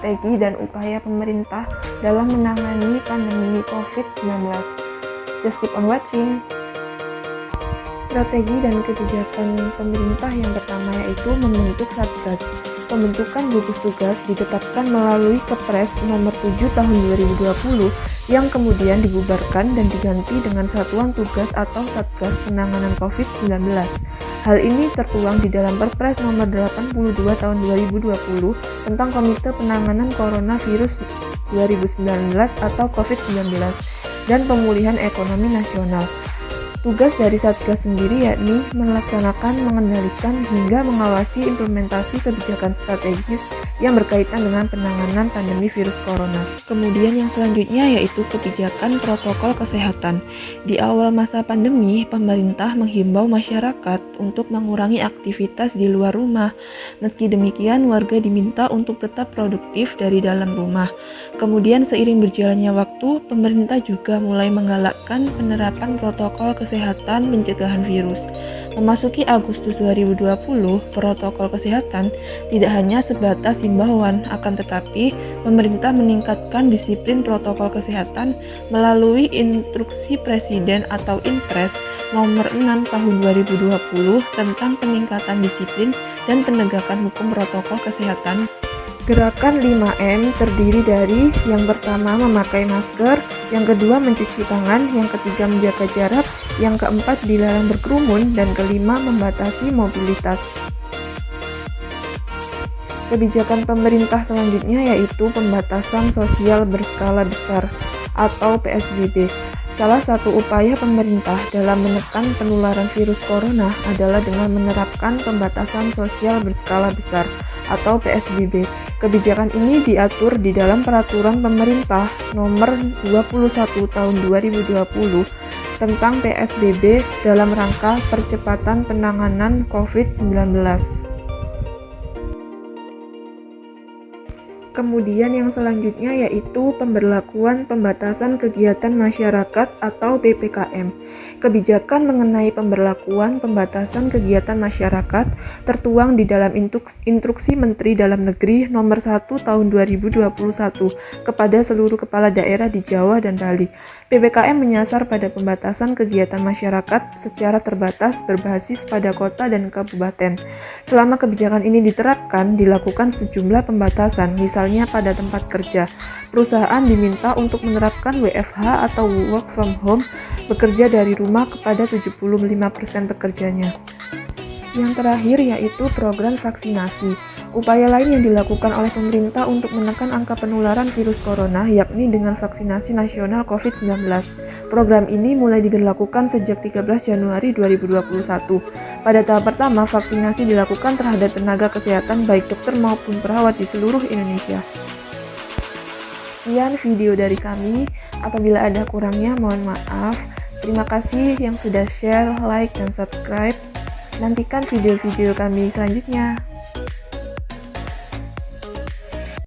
strategi dan upaya pemerintah dalam menangani pandemi COVID-19. Just keep on watching. Strategi dan kebijakan pemerintah yang pertama yaitu membentuk Satgas. Pembentukan gugus tugas ditetapkan melalui Kepres nomor 7 tahun 2020 yang kemudian dibubarkan dan diganti dengan Satuan Tugas atau Satgas Penanganan COVID-19. Hal ini tertuang di dalam Perpres nomor 82 tahun 2020 tentang Komite Penanganan Coronavirus 2019 atau COVID-19 dan Pemulihan Ekonomi Nasional. Tugas dari Satgas sendiri yakni melaksanakan, mengendalikan, hingga mengawasi implementasi kebijakan strategis yang berkaitan dengan penanganan pandemi virus corona. Kemudian yang selanjutnya yaitu kebijakan protokol kesehatan. Di awal masa pandemi, pemerintah menghimbau masyarakat untuk mengurangi aktivitas di luar rumah. Meski demikian, warga diminta untuk tetap produktif dari dalam rumah. Kemudian seiring berjalannya waktu, pemerintah juga mulai menggalakkan penerapan protokol kesehatan pencegahan virus. Memasuki Agustus 2020, protokol kesehatan tidak hanya sebatas himbauan, akan tetapi pemerintah meningkatkan disiplin protokol kesehatan melalui Instruksi Presiden atau Inpres nomor 6 tahun 2020 tentang peningkatan disiplin dan penegakan hukum protokol kesehatan. Gerakan 5M terdiri dari yang pertama memakai masker, yang kedua mencuci tangan, yang ketiga menjaga jarak, yang keempat dilarang berkerumun, dan kelima membatasi mobilitas. Kebijakan pemerintah selanjutnya yaitu pembatasan sosial berskala besar atau PSBB. Salah satu upaya pemerintah dalam menekan penularan virus corona adalah dengan menerapkan pembatasan sosial berskala besar atau PSBB. Kebijakan ini diatur di dalam Peraturan Pemerintah Nomor 21 Tahun 2020 tentang PSBB dalam rangka percepatan penanganan COVID-19. Kemudian yang selanjutnya yaitu pemberlakuan pembatasan kegiatan masyarakat atau PPKM. Kebijakan mengenai pemberlakuan pembatasan kegiatan masyarakat tertuang di dalam Instruksi Menteri Dalam Negeri Nomor 1 Tahun 2021 kepada seluruh kepala daerah di Jawa dan Bali. PPKM menyasar pada pembatasan kegiatan masyarakat secara terbatas berbasis pada kota dan kabupaten. Selama kebijakan ini diterapkan, dilakukan sejumlah pembatasan, misalnya pada tempat kerja. Perusahaan diminta untuk menerapkan WFH atau work from home, bekerja dari rumah kepada 75% pekerjanya. Yang terakhir yaitu program vaksinasi. Upaya lain yang dilakukan oleh pemerintah untuk menekan angka penularan virus corona yakni dengan vaksinasi nasional COVID-19. Program ini mulai diberlakukan sejak 13 Januari 2021. Pada tahap pertama, vaksinasi dilakukan terhadap tenaga kesehatan baik dokter maupun perawat di seluruh Indonesia. Sekian video dari kami. Apabila ada kurangnya, mohon maaf. Terima kasih yang sudah share, like, dan subscribe. Nantikan video-video kami selanjutnya.